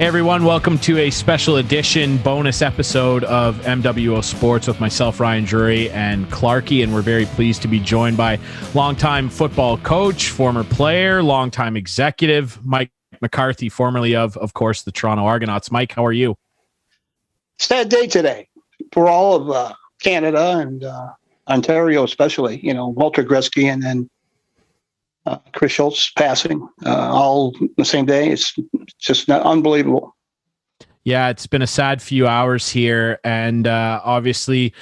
Hey everyone, welcome to a special edition bonus episode of MWO Sports with myself, Ryan Drury, and Clarkey, and we're very pleased to be joined by longtime football coach, former player, longtime executive, Mike McCarthy, formerly of course, the Toronto Argonauts. Mike, how are you? Sad day today for all of Canada and Ontario especially. You know, Walter Gretzky and then Chris Schultz passing all the same day. It's just not unbelievable. Yeah, it's been a sad few hours here. And obviously,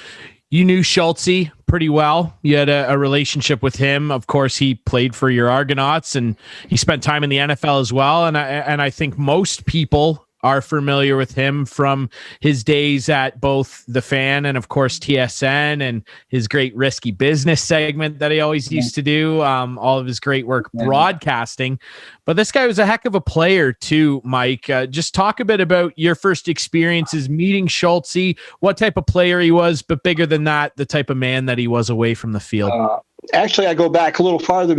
you knew Schultzy pretty well. You had a relationship with him. Of course, he played for your Argonauts and he spent time in the NFL as well. And I think most people are familiar with him from his days at both The Fan and, of course, TSN, and his great Risky Business segment that he always used to do, all of his great work broadcasting. But this guy was a heck of a player too, Mike. Just talk a bit about your first experiences meeting Schultzy, what type of player he was, but bigger than that, the type of man that he was away from the field. Actually, I go back a little farther.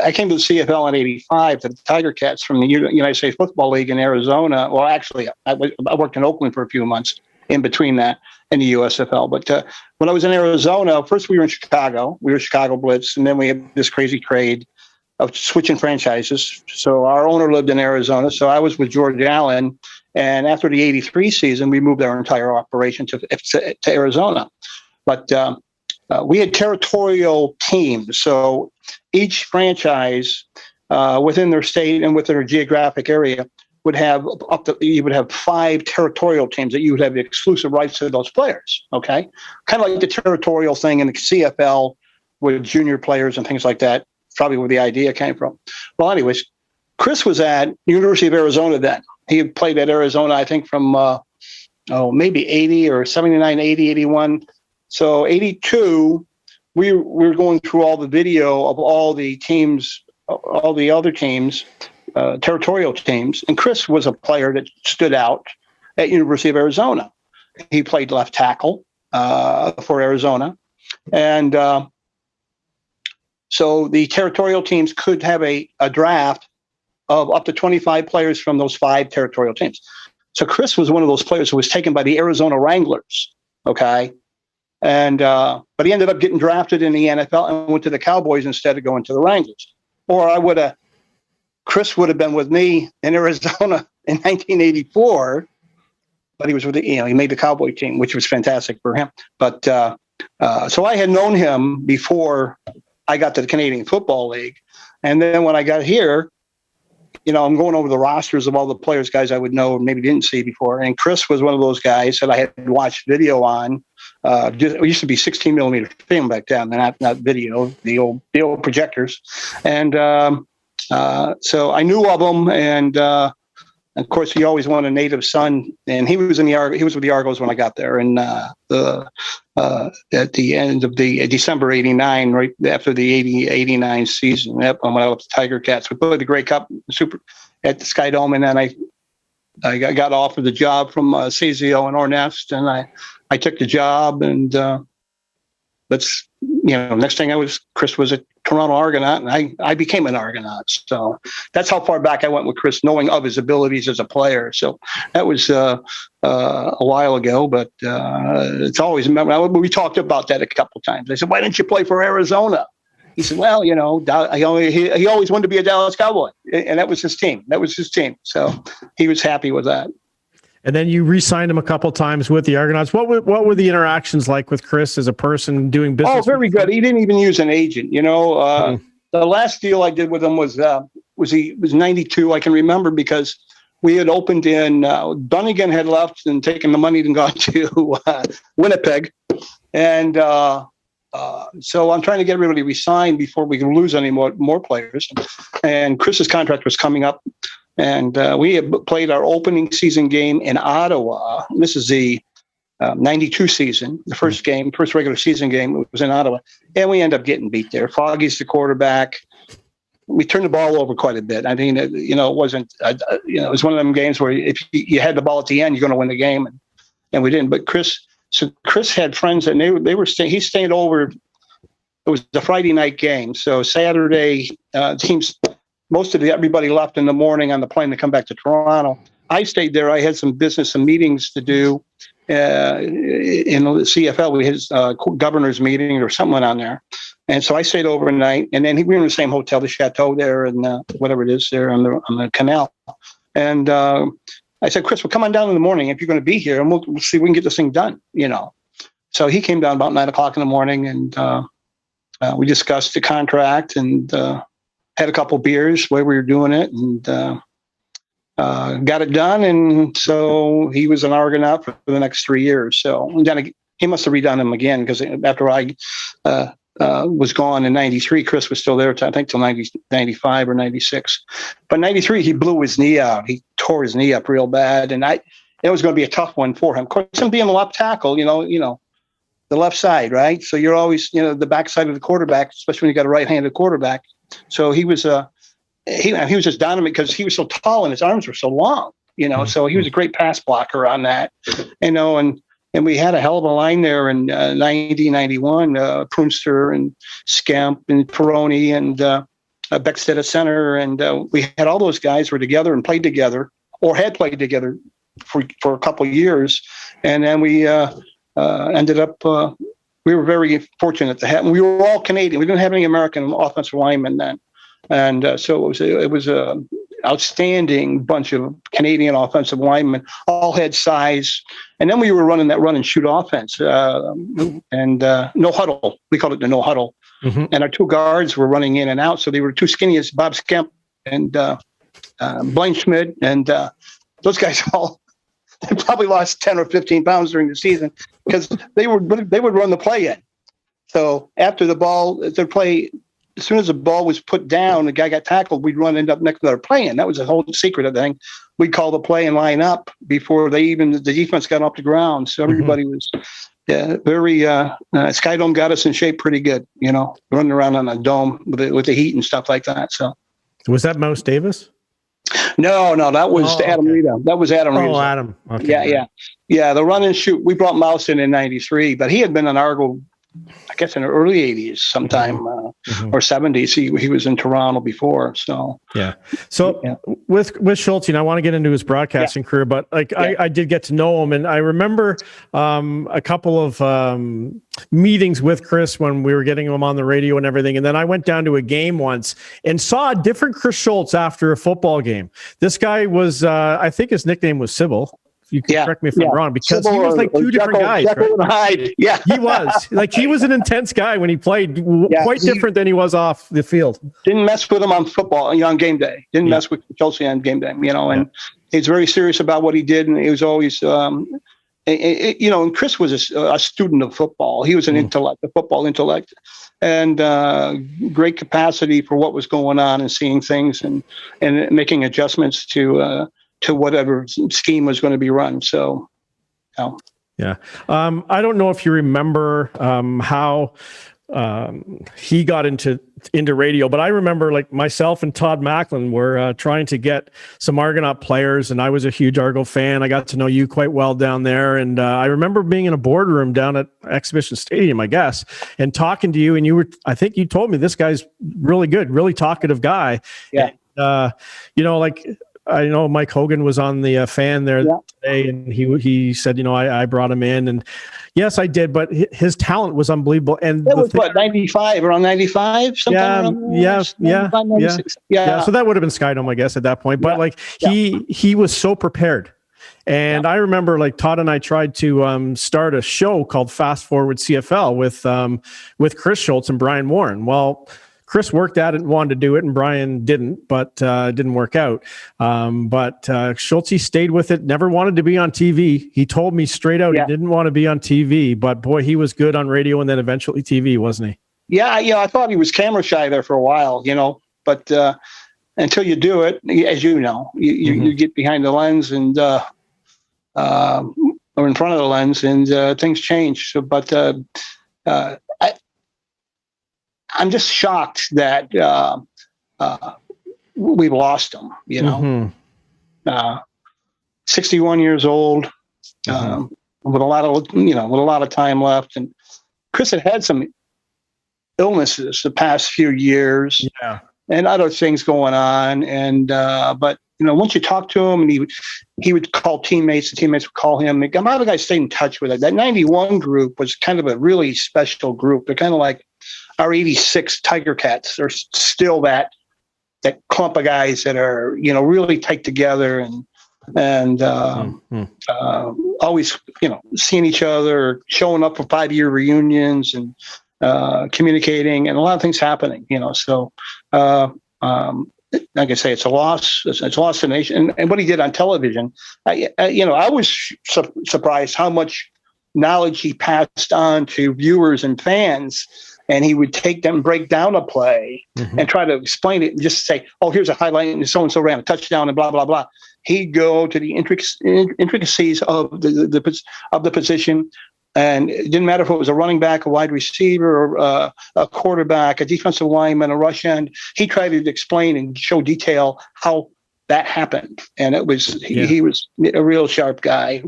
I came to the CFL in '85 to the Tiger Cats from the United States Football League in Arizona. Well, actually, I worked in Oakland for a few months in between that and the USFL. But when I was in Arizona, first we were in Chicago. We were Chicago Blitz, and then we had this crazy trade of switching franchises. So our owner lived in Arizona, so I was with George Allen. And after the '83 season, we moved our entire operation to Arizona. But we had territorial teams, so each franchise within their state and within their geographic area would have you would have 5 territorial teams that you would have the exclusive rights to those players. Okay, kind of like the territorial thing in the CFL with junior players and things like that. Probably where the idea came from. Well, anyways, Chris was at University of Arizona then. He had played at Arizona, I think, from maybe 80 or 79, 80, 81. So 82, we were going through all the video of all the teams, all the other teams, territorial teams. And Chris was a player that stood out at University of Arizona. He played left tackle for Arizona. And so the territorial teams could have a draft of up to 25 players from those 5 territorial teams. So Chris was one of those players who was taken by the Arizona Wranglers, okay? And but he ended up getting drafted in the NFL and went to the Cowboys instead of going to the Wranglers. Or Chris would have been with me in Arizona in 1984, but he was with he made the Cowboy team, which was fantastic for him. But so I had known him before I got to the Canadian Football League, and then when I got here, I'm going over the rosters of all the players, guys I would know or maybe didn't see before. And Chris was one of those guys that I had watched video on. It used to be 16 millimeter film back then, not video, the old projectors. And so I knew of him. And of course, he always wanted a native son. And he was with the Argos when I got there. And at the end of the December '89, right after the '89 season, when I left the Tiger Cats, we played the Grey Cup at the Sky Dome, and then I got offered the job from Sazio and Ornest, and I took the job, and next thing Chris was a Toronto Argonaut, and I became an Argonaut. So that's how far back I went with Chris, knowing of his abilities as a player. So that was a while ago, but it's always we talked about that a couple of times. I said, "Why didn't you play for Arizona?" He said, "Well, he always wanted to be a Dallas Cowboy, and that was his team. So he was happy with that." And then you re-signed him a couple times with the Argonauts. What were the interactions like with Chris as a person doing business? Oh, very good. He didn't even use an agent. The last deal I did with him was 92. I can remember because we had opened in Dunnigan had left and taken the money and gone to Winnipeg, and so I'm trying to get everybody re-signed before we can lose any more players. And Chris's contract was coming up. And we had played our opening season game in Ottawa. This is the 92 season, the first regular season game was in Ottawa. And we end up getting beat there. Foggy's the quarterback. We turned the ball over quite a bit. I mean, it wasn't, it was one of them games where if you had the ball at the end, you're going to win the game. And we didn't. But Chris had friends and they were staying, he stayed over. It was a Friday night game. So Saturday, everybody left in the morning on the plane to come back to Toronto. I stayed there. I had some business and meetings to do in the CFL. We had a governor's meeting or something on there. And so I stayed overnight. And then we were in the same hotel, the Chateau there, and whatever it is there on the canal. And I said, Chris, well, come on down in the morning if you're going to be here, and we'll see if we can get this thing done, So he came down about 9 o'clock in the morning, and we discussed the contract and had a couple beers while we were doing it, and got it done. And so he was an Argonaut for the next 3 years. So then he must have redone them again, because after I was gone in 93, Chris was still there, I think, till 95 or 96. But 93, he blew his knee out. He tore his knee up real bad. And it was going to be a tough one for him. Of course, him being a left tackle, the left side, right? So you're always, the backside of the quarterback, especially when you got a right-handed quarterback. So he was he was just dominant because he was so tall and his arms were so long, So he was a great pass blocker on that, And we had a hell of a line there in 90, 91, Prunster and Scamp and Peroni and Beckstead at center. And we had all those guys were together and played together, or had played together for a couple of years. And then we ended up, we were very fortunate to have, we were all Canadian. We didn't have any American offensive linemen then. And so it was a outstanding bunch of Canadian offensive linemen, all had size. And then we were running that run and shoot offense and no huddle. We called it the no huddle. Mm-hmm. And our two guards were running in and out. So they were too skinny as Bob Skemp and Blaine Schmidt. And those guys they probably lost 10 or 15 pounds during the season because they would run the play in. So after the ball, the play, as soon as the ball was put down, the guy got tackled, we'd end up next to their play in. That was the whole secret of the thing. We'd call the play and line up before the defense got off the ground. So everybody was very Sky Dome got us in shape pretty good, running around on a dome with the heat and stuff like that. So was that Mouse Davis? No, that was Adam Rita. That was Adam Rita. Oh, Adam. Okay. Yeah. The run and shoot. We brought Mouse in 93, but he had been an Argo, I guess, in the early 80s sometime or 70s. He was in Toronto before. So with Schultz, I want to get into his broadcasting career, but I did get to know him, and I remember a couple of meetings with Chris when we were getting him on the radio and everything. And then I went down to a game once and saw a different Chris Schultz after a football game. This guy was, I think his nickname was Sybil. You can correct me if I'm wrong, because he was like two different guys. Right? Yeah, he was an intense guy when he played, quite different than he was off the field. Didn't mess with him on football, on game day. Didn't mess with Chelsea on game day, and he's very serious about what he did, and he was always, and Chris was a student of football. He was an intellect, a football intellect, and great capacity for what was going on and seeing things and making adjustments to whatever scheme was going to be run. So, I don't know if you remember how he got into radio, but I remember like myself and Todd Macklin were trying to get some Argonaut players, and I was a huge Argo fan. I got to know you quite well down there, and I remember being in a boardroom down at Exhibition Stadium, I guess, and talking to you, and I think you told me this guy's really good, really talkative guy. Yeah. And, I know Mike Hogan was on the fan there today, and he said, I brought him in, and yes, I did, but his talent was unbelievable. And that was 95, around 95, sometime. Yeah. So that would have been Skydome, I guess, at that point. But he was so prepared. And I remember like Todd and I tried to start a show called Fast Forward CFL with Chris Schultz and Brian Warren. Well, Chris worked at it and wanted to do it, and Brian didn't, but it didn't work out. But Schultz stayed with it, never wanted to be on TV. He told me straight out he didn't want to be on TV, but boy, he was good on radio and then eventually TV, wasn't he? Yeah, I thought he was camera shy there for a while, but until you do it, as you get behind the lens and or in front of the lens, and things change. So, but I'm just shocked that we've lost him. 61 years old, with a lot of time left, and Chris had some illnesses the past few years, and other things going on, and but once you talk to him, and he would call teammates, the teammates would call him. A lot of the guys stayed in touch with it. That 91 group was kind of a really special group. They're kind of like our 86 Tiger Cats. They're still that clump of guys that are, really tight together and always, seeing each other, showing up for 5-year reunions and communicating, and a lot of things happening, so like I say, it's a loss. It's a loss to the nation. And what he did on television, I was surprised how much knowledge he passed on to viewers and fans. And he would take them, break down a play, and try to explain it, and just say, "Oh, here's a highlight, and so and so ran a touchdown, and blah blah blah." He'd go to the intricacies of the position, and it didn't matter if it was a running back, a wide receiver, or a quarterback, a defensive lineman, a rush end. He tried to explain and show detail how that happened, and it was he was a real sharp guy.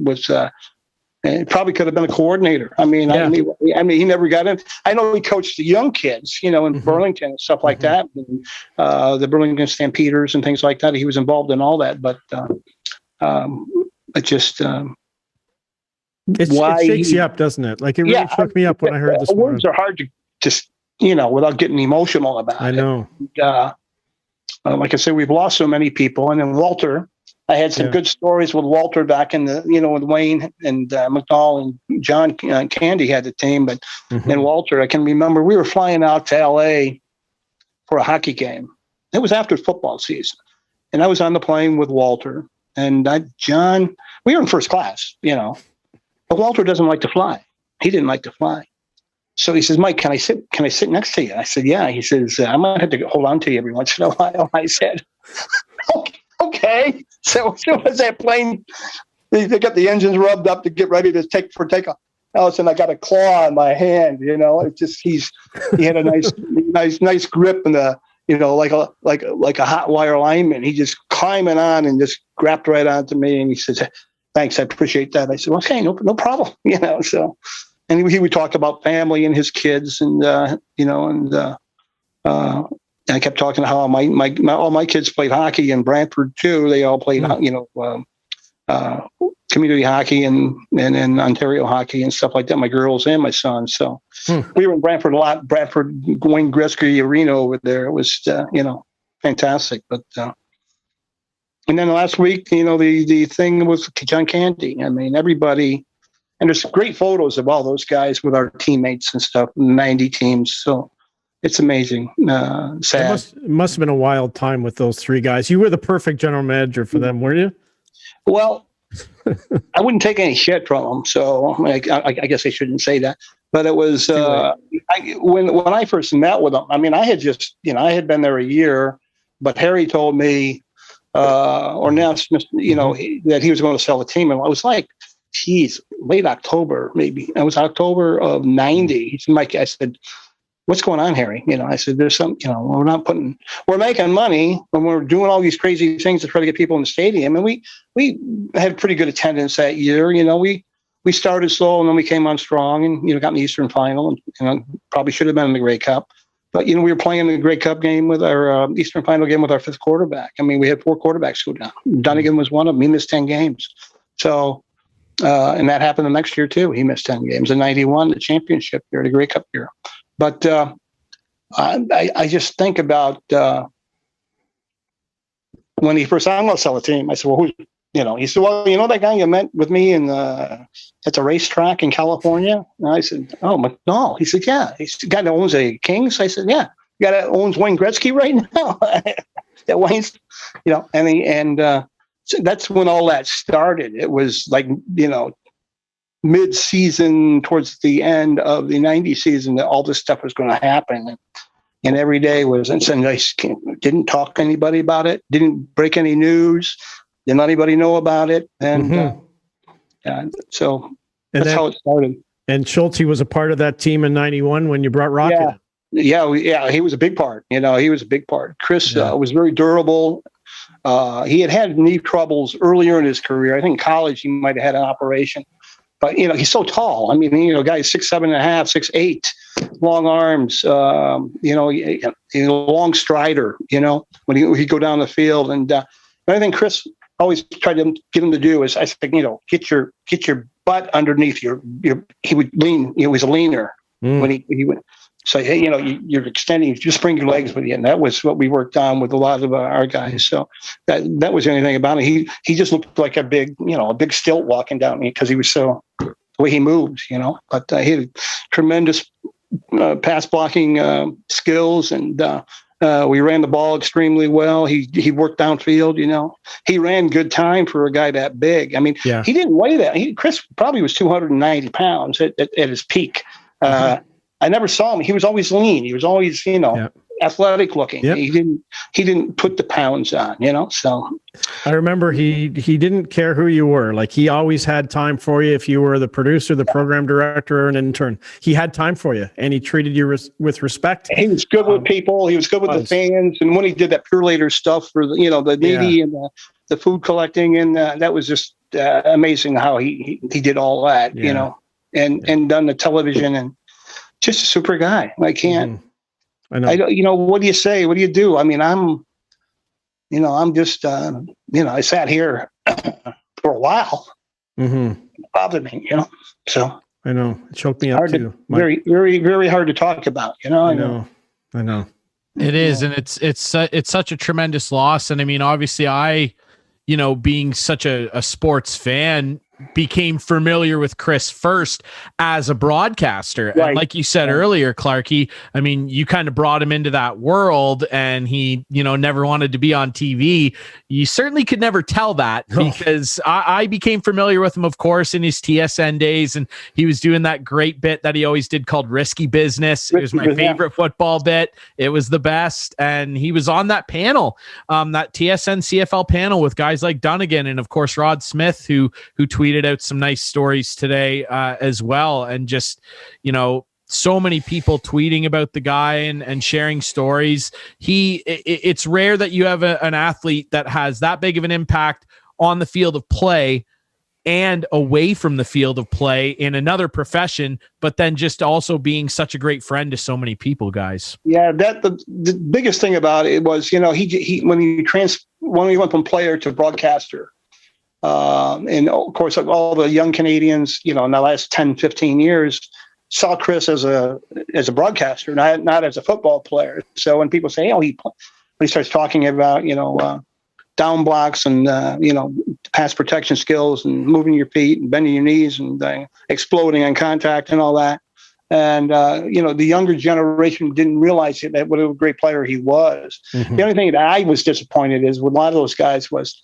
And probably could have been a coordinator. I mean, he never got in. I know he coached the young kids, in Burlington and stuff like that, and, the Burlington Stampeders and things like that. He was involved in all that, but it just it shakes you up, doesn't it? Like it really shook me up when I heard this. Words are hard to just without getting emotional about it. I know. Like I said, we've lost so many people, and then Walter. I had some good stories with Walter back in the, with Wayne and McDowell and John Candy had the team, but and Walter, I can remember we were flying out to LA for a hockey game. It was after football season, and I was on the plane with Walter and John. We were in first class, but Walter doesn't like to fly. He didn't like to fly, so he says, "Mike, can I sit next to you?" I said, "Yeah." He says, "I might have to hold on to you every once in a while." I said, "Okay." So as that plane, they got the engines rubbed up to get ready to take off. All of a sudden, I got a claw in my hand. It just he had a nice grip and like a hot wire lineman. He just climbing on and just grabbed right onto me, and he says, "Thanks, I appreciate that." I said, "Okay, no problem." So, and he would talk about family and his kids, and I kept talking how all my kids played hockey in Brantford too. They all played, community hockey and Ontario hockey and stuff like that. My girls and my son. So we were in Brantford a lot. Brantford, Wayne Gretzky Arena over there. It was, fantastic. But and then last week, the thing was John Candy. I mean, everybody, and there's great photos of all those guys with our teammates and stuff. 90 teams. So. It's amazing. Sad. It must have been a wild time with those three guys. You were the perfect general manager for them, weren't you? Well, I wouldn't take any shit from them, so I guess I shouldn't say that. But it was when I first met with them. I mean, I had just I had been there a year, but Harry told me or announced that he was going to sell the team, and I was like, geez, late October maybe. It was October of '90. He said, "Mike," I said, "What's going on, Harry?" I said, "There's some, we're making money and we're doing all these crazy things to try to get people in the stadium." And we had pretty good attendance that year. We started slow and then we came on strong and, got in the Eastern Final and, probably should have been in the Grey Cup. But, we were playing the Grey Cup game with our Eastern Final game with our fifth quarterback. I mean, we had 4 quarterbacks go down. Dunnigan was one of them. He missed 10 games. So, and that happened the next year too. He missed 10 games in '91, the championship year, the Grey Cup year. But I just think about when he first said, "I'm going to sell a team." I said, "Well, who's?" He said, "Well, that guy you met with me at the racetrack in California?" And I said, "Oh, McDowell." He said, "Yeah." He's the guy that owns a Kings. I said, "Yeah." The guy that owns Wayne Gretzky right now. That Wayne's, so that's when all that started. It was like, mid-season towards the end of the '90 season that all this stuff was going to happen, and every day was, and I didn't talk to anybody about it, didn't break any news, didn't let anybody know about it, and so that's how it started. And Schultz was a part of that team in '91 when you brought Rocket. Yeah, he was a big part. He was a big part. Chris was very durable. He had knee troubles earlier in his career. I think in college he might have had an operation. But, he's so tall. I mean, guy's 6'7.5", 6'8", long arms, long strider, when he'd go down the field. And The only thing Chris always tried to get him to do is, I think, get your butt underneath your. He would lean. He was a leaner when he would say, hey, you're extending. Just bring your legs with you, and that was what we worked on with a lot of our guys. So that was the only thing about it. He just looked like a big stilt walking down me because he was so the way he moved. But he had tremendous pass blocking skills, and we ran the ball extremely well. He worked downfield. He ran good time for a guy that big. I mean, he didn't weigh that. Chris probably was 290 pounds at his peak. I never saw him. He was always lean. He was always, athletic looking. Yep. He didn't put the pounds on, so. I remember he didn't care who you were. Like, he always had time for you. If you were the producer, the program director, or an intern, he had time for you, and he treated you with respect. He was good with people. He was good with the fans. And when he did that Pure Later stuff for the needy and the food collecting, and that was just amazing how he did all that, and done the television, and just a super guy. I can't. I know. What do you say? What do you do? I mean, I'm just, I sat here for a while. It bothered me, so. I know. It choked me up too. Very, very, very hard to talk about, I know. It is. And it's such a tremendous loss. And I mean, obviously being such a sports fan, became familiar with Chris first as a broadcaster. Right. And like you said earlier, Clarkey, I mean, you kind of brought him into that world, and he, never wanted to be on TV. You certainly could never tell that, because I became familiar with him, of course, in his TSN days, and he was doing that great bit that he always did called Risky Business. It was my favorite football bit. It was the best. And he was on that panel, that TSN CFL panel with guys like Dunnigan and, of course, Rod Smith, who tweeted out some nice stories today as well. And just, so many people tweeting about the guy and sharing stories. It's rare that you have an athlete that has that big of an impact on the field of play and away from the field of play in another profession, but then just also being such a great friend to so many people, guys. Yeah, the biggest thing about it was, when he went from player to broadcaster, and of course, all the young Canadians, in the last 10, 15 years, saw Chris as a broadcaster, not as a football player. So when people say, when he starts talking about, down blocks and, pass protection skills and moving your feet and bending your knees and exploding on contact and all that. And, the younger generation didn't realize what a great player he was. Mm-hmm. The only thing that I was disappointed is with a lot of those guys was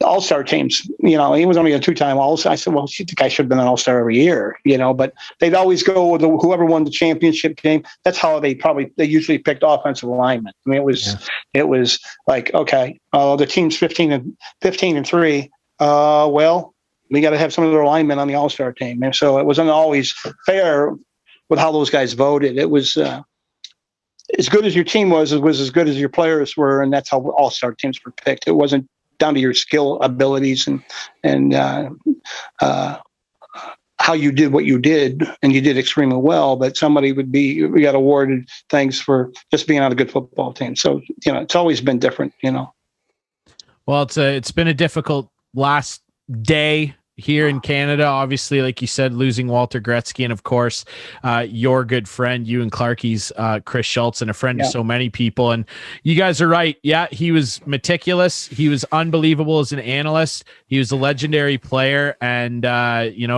all-star teams. He was only a two-time all-star. I said, well, I think I should have been an all-star every year, but they'd always go with whoever won the championship game. That's how they usually picked offensive linemen. I mean, it was like, okay, the team's 15 and 3. Well, we got to have some of their linemen on the all-star team. And so it wasn't always fair with how those guys voted. It was as good as your team was as good as your players were. And that's how all-star teams were picked. It wasn't down to your skill, abilities, and how you did what you did, and you did extremely well. But we got awarded things for just being on a good football team. So it's always been different. Well, it's been a difficult last day here in Canada, obviously, like you said, losing Walter Gretzky, and of course, your good friend, you and Clarkey's Chris Schultz, and a friend to so many people. And you guys are right. Yeah, he was meticulous. He was unbelievable as an analyst. He was a legendary player. And,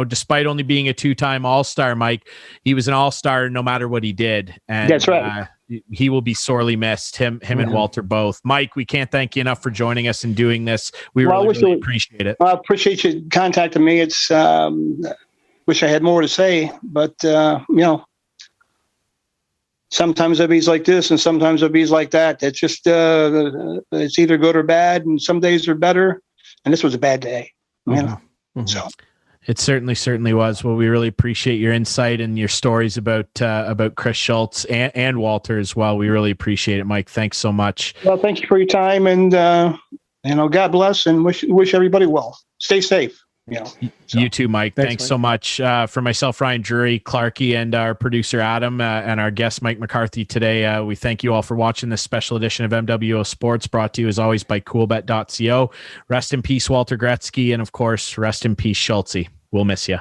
despite only being a two-time All-Star, Mike, he was an All-Star no matter what he did. And that's right. He will be sorely missed, him and Walter both. Mike, we can't thank you enough for joining us and doing this. We really appreciate it. I appreciate you contacting me. It's wish I had more to say, but sometimes it'll be like this and sometimes it'll be like that. It's just it's either good or bad, and some days are better. And this was a bad day. So. It certainly was. Well, we really appreciate your insight and your stories about Chris Schultz and Walter as well. We really appreciate it, Mike. Thanks so much. Well, thank you for your time, and God bless, and wish everybody well. Stay safe. You too, Mike. Thanks Mike. so much. For myself, Ryan Drury, Clarkey, and our producer, Adam, and our guest, Mike McCarthy today, we thank you all for watching this special edition of MWO Sports, brought to you as always by coolbet.co. Rest in peace, Walter Gretzky, and of course, rest in peace, Schultz. We'll miss you.